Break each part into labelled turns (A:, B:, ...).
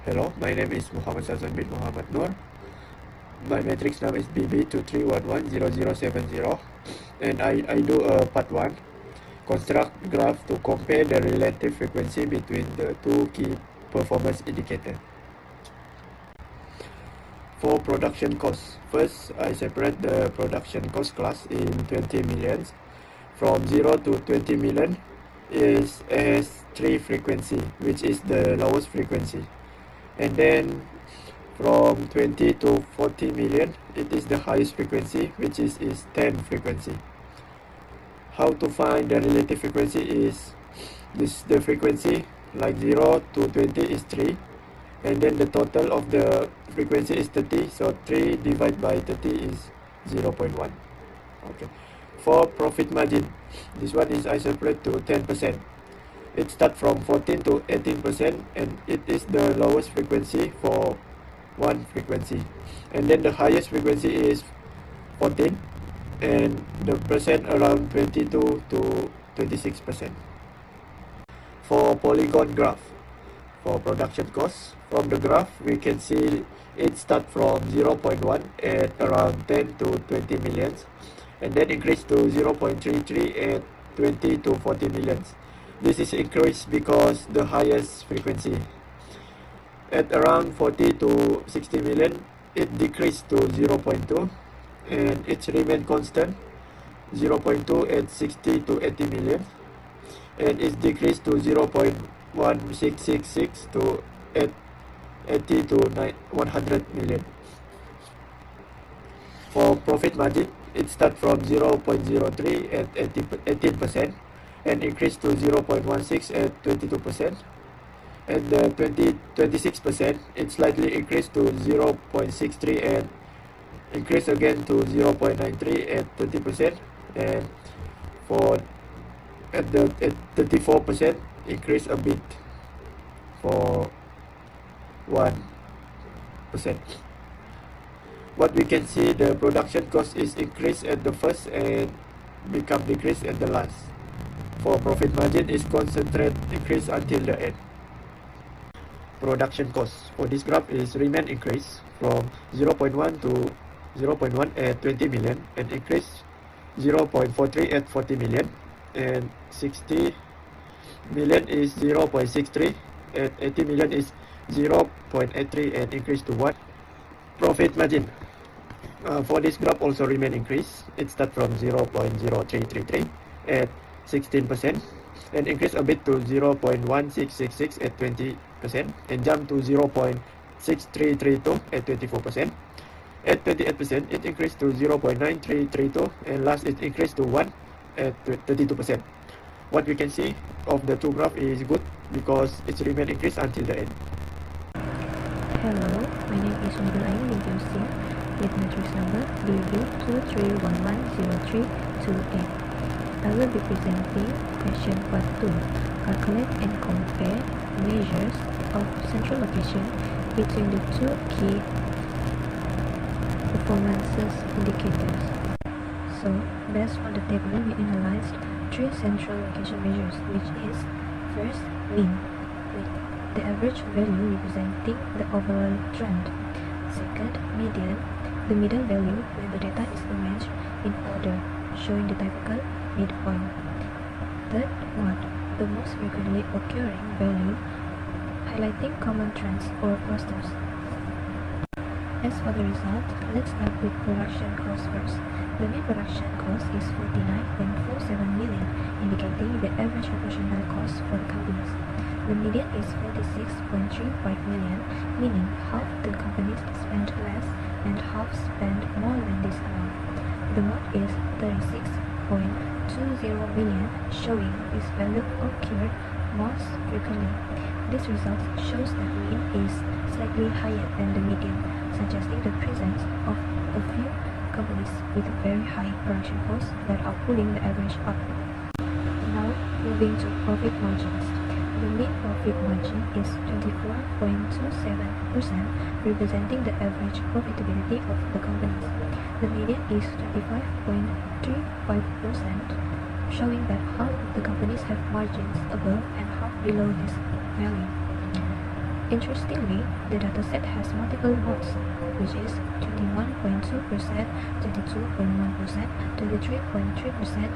A: Hello, my name is Muhammad SYAZWAN bin Muhammad Nur. My matrix number is BB233110070, and I do part 1. Construct graph to compare the relative frequency between the two key performance indicators. For production cost, first I separate the production cost class in 20 millions. From 0 to 20 million is S3 frequency, which is the lowest frequency. And then from 20 to 40 million, it is the highest frequency, which is 10 frequency. How to find the relative frequency is the frequency, like 0 to 20 is 3, and then the total of the frequency is 30, so 3 divided by 30 is 0.1. Okay. For profit margin, this one is I separate to 10%. It starts from 14 to 18%, and it is the lowest frequency for one frequency. And then the highest frequency is 14, and the percent around 22 to 26%. For polygon graph, for production costs, from the graph we can see it starts from 0.1 at around 10 to 20 millions, and then increase to 0.33 at 20 to 40 millions. This is increased because the highest frequency. At around 40 to 60 million, it decreased to 0.2, and it remained constant 0.2 at 60 to 80 million, and it decreased to 0.1666 to 80 to 100 million. For profit margin, it starts from 0.03 at 18%, and increased to 0.16 at 22%, and the 26% it slightly increased to 0.63 and increase again to 0.93 at 20%, and for at 34% increase a bit for 1%. What we can see, the production cost is increased at the first and become decreased at the last. For profit margin is concentrate increase until the end. Production cost for this graph is remain increase from 0.1 to 0.1 at 20 million, and increase 0.43 at 40 million, and 60 million is 0.63, at 80 million is 0.83, and increase to 1. Profit margin for this graph also remain increase. It start from 0.0333 at 16%, and increase a bit to 0.1666 at 20%, and jump to 0.6332 at 24%. At 28%, it increased to 0.9332, and last it increased to 1 at 32%. What we can see of the two graph is good because it remain increased until the end.
B: Hello, my name is NURUL with matrix number BB233110328. I will be presenting question part 2. Calculate and compare measures of central location between the two key performances indicators. So, based on the table, we analyzed three central location measures, which is first, mean, with the average value representing the overall trend. Second, median, the median value when the data is arranged in order, showing the typical midpoint. Third, mode, the most frequently occurring value, highlighting common trends or clusters. As for the result, let's start with production cost first. The mean production cost is 49.47 million, indicating the average operational cost for the companies. The median is 46.35 million, meaning half the companies spend less and half spend more than this amount. The mode is 36.20 million, showing this value occurred most frequently. This result shows that mean is slightly higher than the median, suggesting the presence of a few companies with very high production costs that are pulling the average up. Now, moving to profit margins. The mean profit margin is 24.27%, representing the average profitability of the companies. The median is 25.35%, showing that half of the companies have margins above and half below this value. Interestingly, the dataset has multiple modes, which is 21.2%, 22.1%, 23.3%,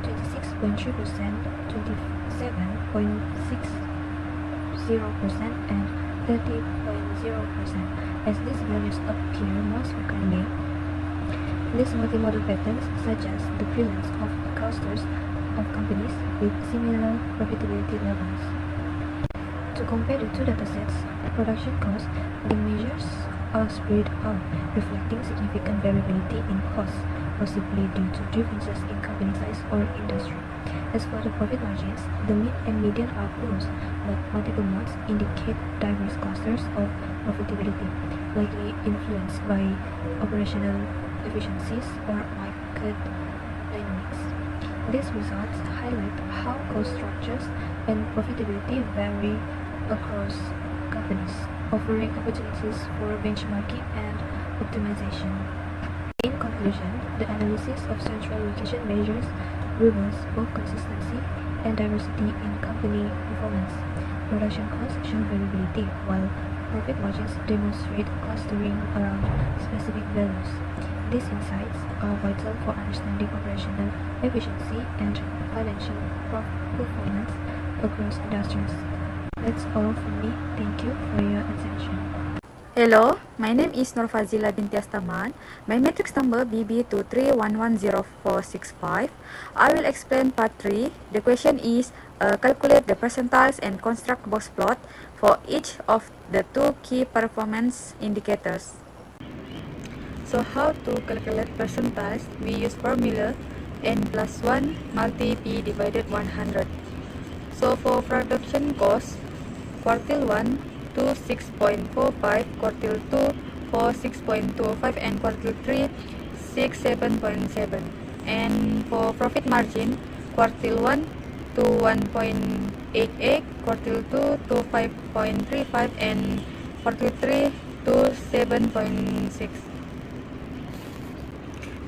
B: 26.3%, 27.60%, and 30.0%. As these values appear most frequently, these multimodal patterns suggest the presence of clusters of companies with similar profitability levels. To compare the two datasets, production costs, the measures are spread out, reflecting significant variability in costs, possibly due to differences in company size or industry. As for the profit margins, the mean and median are close, but multiple modes indicate diverse clusters of profitability, likely influenced by operational efficiencies or market dynamics. These results highlight how cost structures and profitability vary across companies, offering opportunities for benchmarking and optimization. In conclusion, the analysis of central location measures reveals both consistency and diversity in company performance. Production costs show variability, while profit margins demonstrate clustering around specific values. These insights are vital for understanding operational efficiency and financial performance across industries. That's all from me. Thank you for your attention.
C: Hello, my name is NORFAZILA binti HASTAMAN. My matrix number BB233110465. I will explain part 3. The question is calculate the percentiles and construct box plot for each of the two key performance indicators. So how to calculate percentiles? We use formula n plus 1 multi p divided 100. So for production cost, quartile 1 to 6.45, quartile 2 for 6.25, and quartile 3 7.7. And for profit margin, quartile 1 to 1.88, quartile 2 to 5.35, and quartile 3 to 7.6.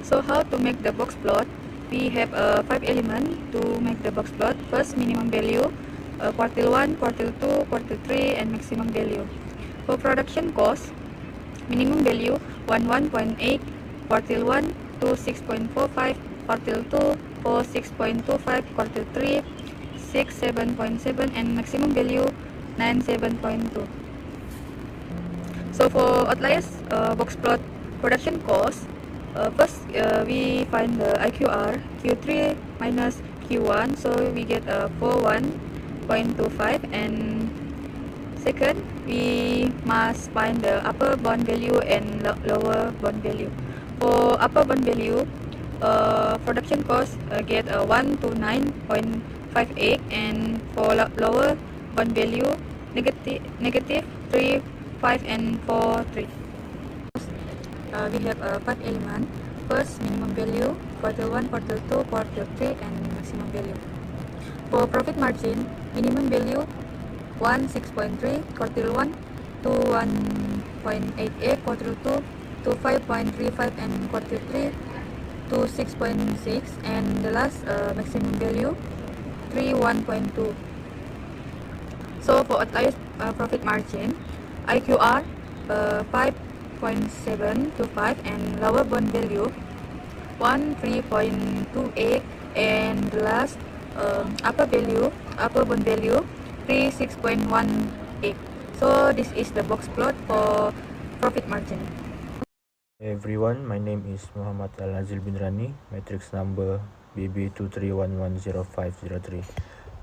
C: So how to make the box plot? We have 5 elements to make the box plot. First, minimum value, quartile 1, quartile 2, quartile 3, and maximum value. For production cost, minimum value 11.8, quartile 1 to 6.45, quartile 2 for 6.25, quartile 3 7.7, and maximum value 97.2. So for outliers box plot production cost, first we find the IQR Q3 minus Q1, so we get 41.25, and second we must find the upper bound value and lower bound value. For upper bound value, production cost get 1 to 9.58, and for lower bound value negative 3, 5, and 4, 3. We have 5 elements. First, minimum value, quartile 1, quartile 2, quartile 3, and maximum value. For profit margin, minimum value 6.3, quartile 1 to 1.88, quartile 2 to 5.35, and quartile 3 to 6.6, and the last maximum value 1.2. So for outliers profit margin, IQR 5.7 to 5, and lower bound value 3.28, and the last upper bound value 6.18. So this is the box plot for profit margin.
D: Hey everyone, my name is MUHAMMAD ALNAZIL bin RANI, matrix number BB233110503.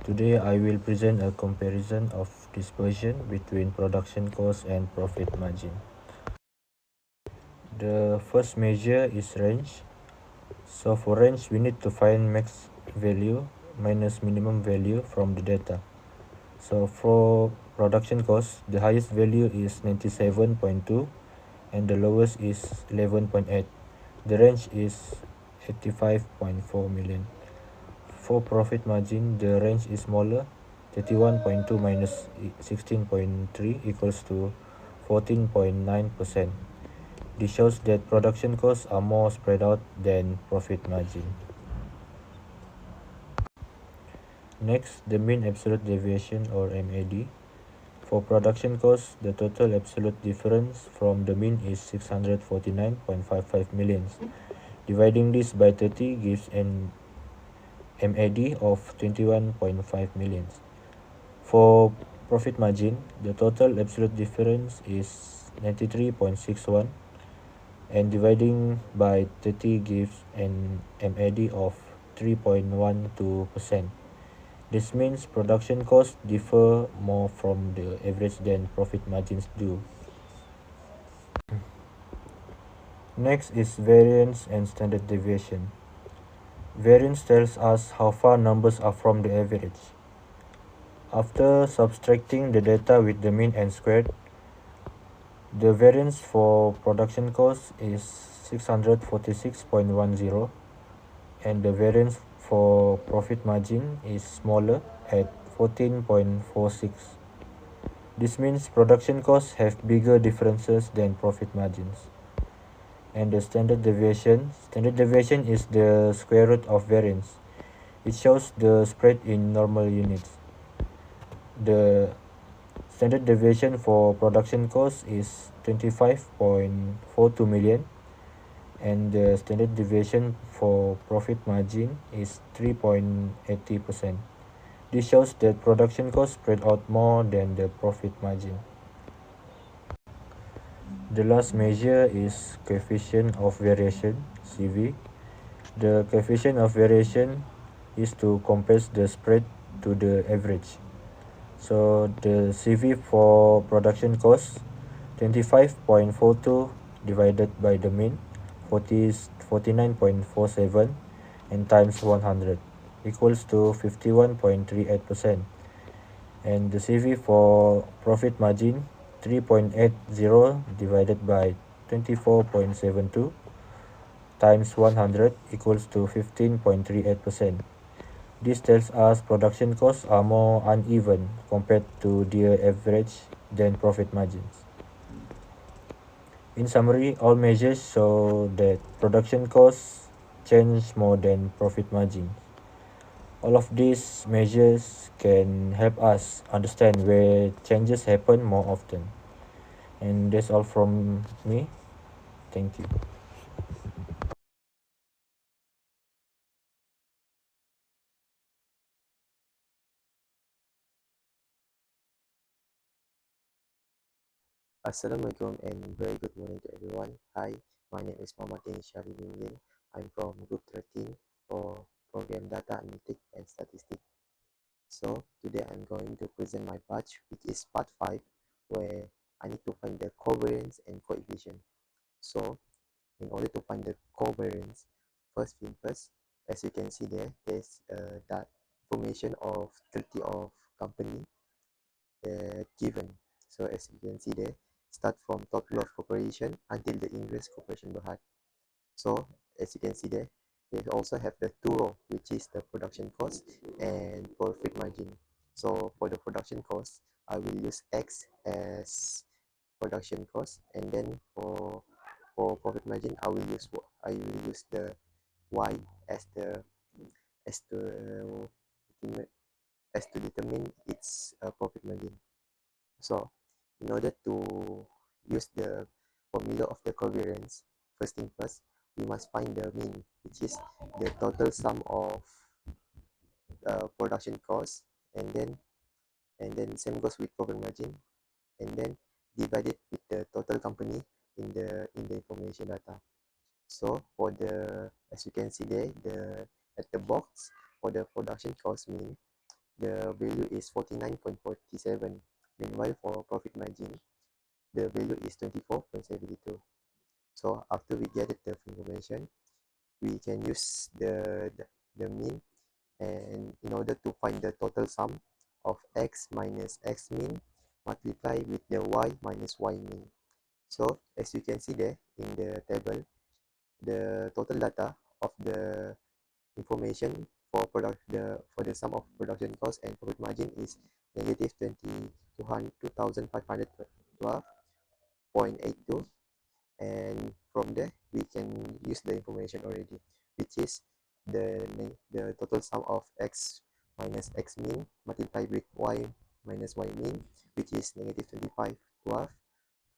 D: Today I will present a comparison of dispersion between production cost and profit margin. The first measure is range. So for range, we need to find max value minus minimum value from the data. So for production cost, the highest value is 97.2 and the lowest is 11.8. The range is 85.4 million. For profit margin, the range is smaller, 31.2 minus 16.3 equals to 14.9%. This shows that production costs are more spread out than profit margin. Next, the mean absolute deviation or MAD. For production cost, the total absolute difference from the mean is 649.55 millions. Dividing this by 30 gives an MAD of 21.5 millions. For profit margin, the total absolute difference is 93.61, and dividing by 30 gives an MAD of 3.12%. This means production costs differ more from the average than profit margins do. Next is variance and standard deviation. Variance tells us how far numbers are from the average. After subtracting the data with the mean and squared, the variance for production cost is 646.10, and the variance for profit margin is smaller at 14.46. This means production costs have bigger differences than profit margins. And the standard deviation is the square root of variance. It shows the spread in normal units. The standard deviation for production cost is 25.42 million, and the standard deviation for profit margin is 3.80%. This shows that production costs spread out more than the profit margin. The last measure is coefficient of variation, CV. The coefficient of variation is to compress the spread to the average. So the CV for production cost 25.42 divided by the mean 49.47 and times 100 equals to 51.38%. And the CV for profit margin 3.80 divided by 24.72 times 100 equals to 15.38%. This tells us production costs are more uneven compared to their average than profit margins. In summary, all measures show that production costs change more than profit margins. All of these measures can help us understand where changes happen more often. And that's all from me. Thank you.
E: Assalamualaikum and very good morning to everyone. Hi, my name is Muhammad SHARI. I'm from Group 13 for Program Data Analytics and Statistics. So today I'm going to present my batch, which is part 5, where I need to find the covariance and coefficient. So in order to find the covariance, first thing first, as you can see there's that information of 30 of company given. So as you can see there, start from top law of corporation until the ingress corporation Berhad. So as you can see there, they also have the two row, which is the production cost and profit margin. So for the production cost, I will use X as production cost, and then for profit margin, I will use the Y as the as to as to determine its profit margin. So in order to use the formula of the covariance, first thing first, we must find the mean, which is the total sum of production cost, and then same goes with profit margin, and then divide it with the total company in the information data. So for the, as you can see there, at the box for the production cost mean, the value is 49.47. Meanwhile, for profit margin, the value is 24.72. So after we get the information, we can use the mean, and in order to find the total sum of x minus x mean multiply with the y minus y mean. So as you can see there in the table, the total data of the information for the sum of production cost and profit margin is negative 2,512.82, and from there we can use the information already, which is the total sum of x minus x mean multiplied with y minus y mean which is negative 25, 12,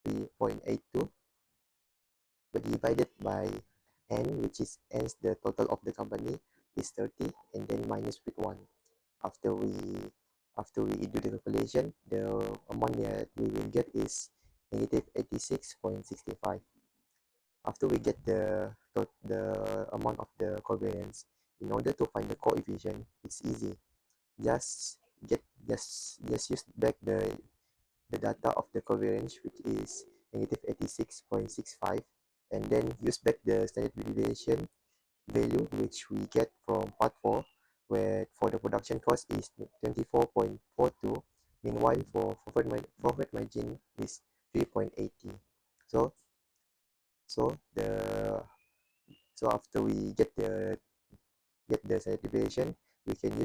E: 3.82, but divided by n, which is n the total of the company is 30, and then minus with 1. After we do the calculation, the amount that we will get is negative 86.65. After we get the amount of the covariance, in order to find the coefficient, it's easy. Just use back the data of the covariance, which is negative 86.65, and then use back the standard deviation value, which we get from part 4, where for the production cost is 24.42. Meanwhile, for profit margin is 3.80. So after we get the standard deviation, we can use